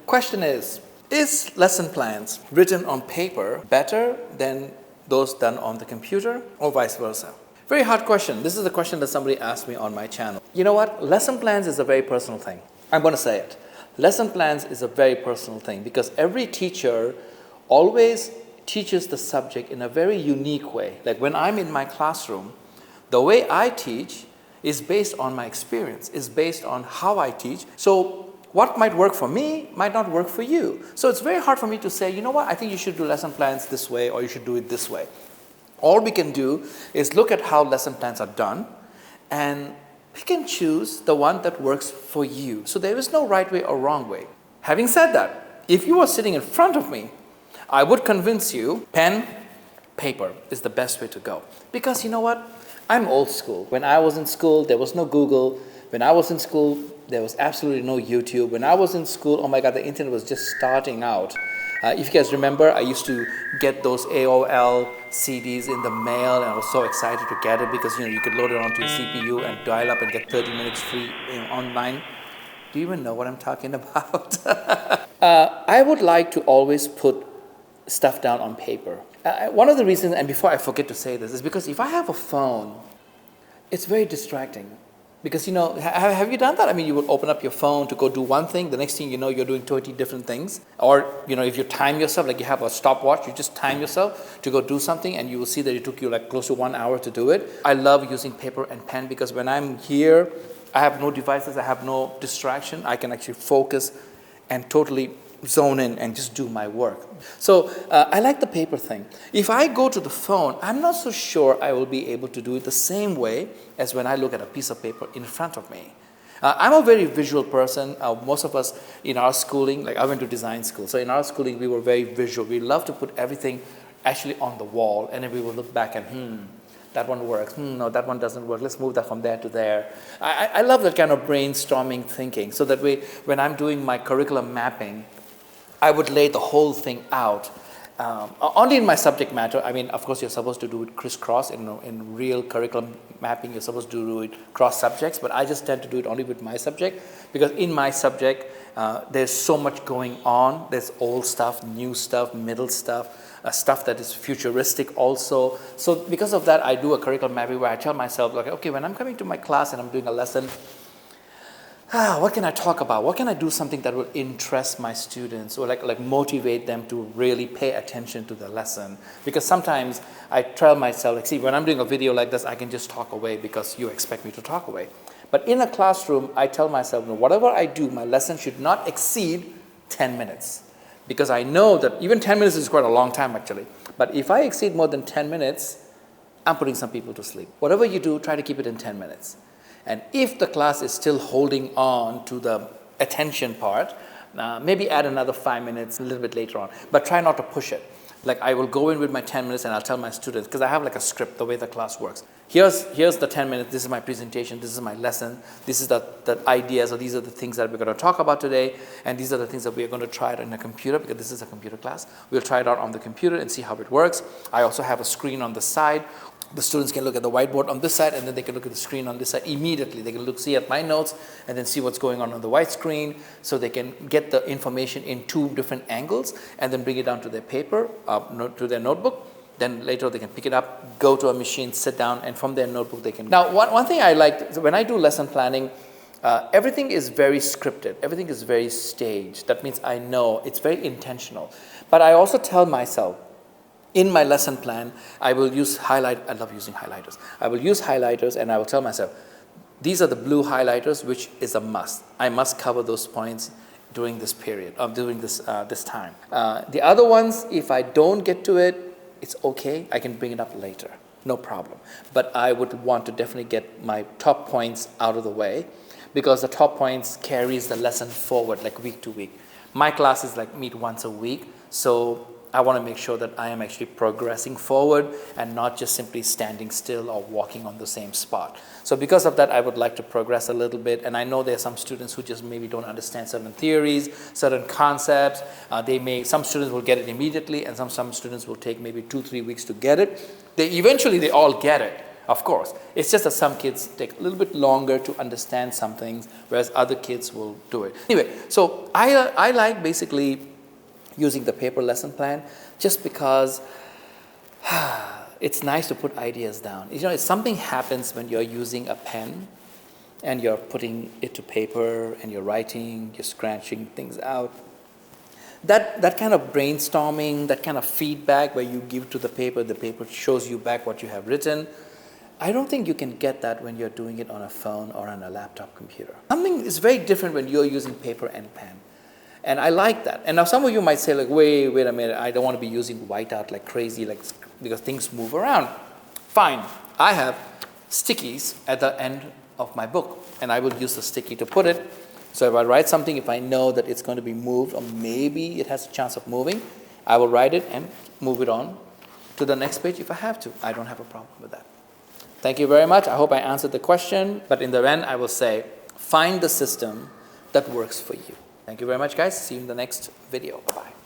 Question is lesson plans written on paper better than those done on the computer or vice versa? Very hard question. This is a question that somebody asked me on my channel. You know what? Lesson plans is a very personal thing. I'm going to say it. Lesson plans is a very personal thing because every teacher always teaches the subject in a very unique way. Like when I'm in my classroom, the way I teach is based on my experience, is based on how I teach. So what might work for me might not work for you. So it's very hard for me to say, you know what, I think you should do lesson plans this way or you should do it this way. All we can do is look at how lesson plans are done and pick and choose the one that works for you. So there is no right way or wrong way. Having said that, if you were sitting in front of me, I would convince you pen, paper is the best way to go. Because you know what? I'm old school. When I was in school, there was no Google. When I was in school, there was absolutely no YouTube. When I was in school, oh my God, the internet was just starting out. If you guys remember, I used to get those AOL CDs in the mail, and I was so excited to get it because you could load it onto your CPU and dial up and get 30 minutes free online. Do you even know what I'm talking about? I would like to always put stuff down on paper. One of the reasons, and before I forget to say this, is because if I have a phone, it's very distracting. Because, have you done that? I mean, you would open up your phone to go do one thing. The next thing you know, you're doing 20 different things. Or, if you time yourself, like you have a stopwatch, you just time yourself to go do something and you will see that it took you like close to 1 hour to do it. I love using paper and pen because when I'm here, I have no devices, I have no distraction. I can actually focus and totally zone in and just do my work. So I like the paper thing. If I go to the phone, I'm not so sure I will be able to do it the same way as when I look at a piece of paper in front of me. I'm a very visual person. Most of us in our schooling, like I went to design school, so in our schooling we were very visual. We love to put everything actually on the wall and then we will look back and that one works. No, that one doesn't work. Let's move that from there to there. I love that kind of brainstorming thinking. So that way, when I'm doing my curriculum mapping, I would lay the whole thing out. Only in my subject matter. I mean, of course, you're supposed to do it crisscross. In real curriculum mapping, you're supposed to do it cross subjects. But I just tend to do it only with my subject because in my subject, there's so much going on. There's old stuff, new stuff, middle stuff, stuff that is futuristic also. So because of that, I do a curriculum mapping where I tell myself, like, okay, when I'm coming to my class and I'm doing a lesson, what can I talk about? What can I do something that will interest my students or like motivate them to really pay attention to the lesson? Because sometimes I tell myself, like, see, when I'm doing a video like this, I can just talk away because you expect me to talk away. But in a classroom, I tell myself, whatever I do, my lesson should not exceed 10 minutes. Because I know that even 10 minutes is quite a long time actually. But if I exceed more than 10 minutes, I'm putting some people to sleep. Whatever you do, try to keep it in 10 minutes. And if the class is still holding on to the attention part, maybe add another 5 minutes a little bit later on. But try not to push it. Like I will go in with my 10 minutes and I'll tell my students, because I have like a script, the way the class works. Here's the 10 minutes, this is my presentation, this is my lesson, this is the ideas, or these are the things that we're going to talk about today, and these are the things that we're going to try it on a computer, because this is a computer class. We'll try it out on the computer and see how it works. I also have a screen on the side. The students can look at the whiteboard on this side and then they can look at the screen on this side immediately. They can see at my notes and then see what's going on the white screen, so they can get the information in 2 different angles and then bring it down to their paper, to their notebook. Then later they can pick it up, go to a machine, sit down, and from their notebook they can. Now one thing I like, when I do lesson planning, everything is very scripted. Everything is very staged. That means I know it's very intentional. But I also tell myself, in my lesson plan, I will use I love using highlighters. I will use highlighters and I will tell myself, these are the blue highlighters, which is a must. I must cover those points during this period, during this time. The other ones, if I don't get to it, it's okay. I can bring it up later, no problem. But I would want to definitely get my top points out of the way, because the top points carries the lesson forward, like week to week. My classes meet once a week, so I want to make sure that I am actually progressing forward and not just simply standing still or walking on the same spot. So because of that, I would like to progress a little bit. And I know there are some students who just maybe don't understand certain theories, certain concepts. Some students will get it immediately, and some students will take maybe 2-3 weeks to get it. Eventually they all get it. Of course. It's just that some kids take a little bit longer to understand some things, whereas other kids will do it. Anyway, so I like basically using the paper lesson plan just because it's nice to put ideas down. You know, if something happens when you're using a pen and you're putting it to paper and you're writing, you're scratching things out, that kind of brainstorming, that kind of feedback where you give to the paper shows you back what you have written, I don't think you can get that when you're doing it on a phone or on a laptop computer. Something is very different when you're using paper and pen. And I like that. And now some of you might say like, wait a minute, I don't want to be using whiteout like crazy, because things move around. Fine, I have stickies at the end of my book, and I will use the sticky to put it. So if I write something, if I know that it's going to be moved, or maybe it has a chance of moving, I will write it and move it on to the next page if I have to. I don't have a problem with that. Thank you very much. I hope I answered the question. But in the end, I will say, find the system that works for you. Thank you very much, guys. See you in the next video. Bye-bye.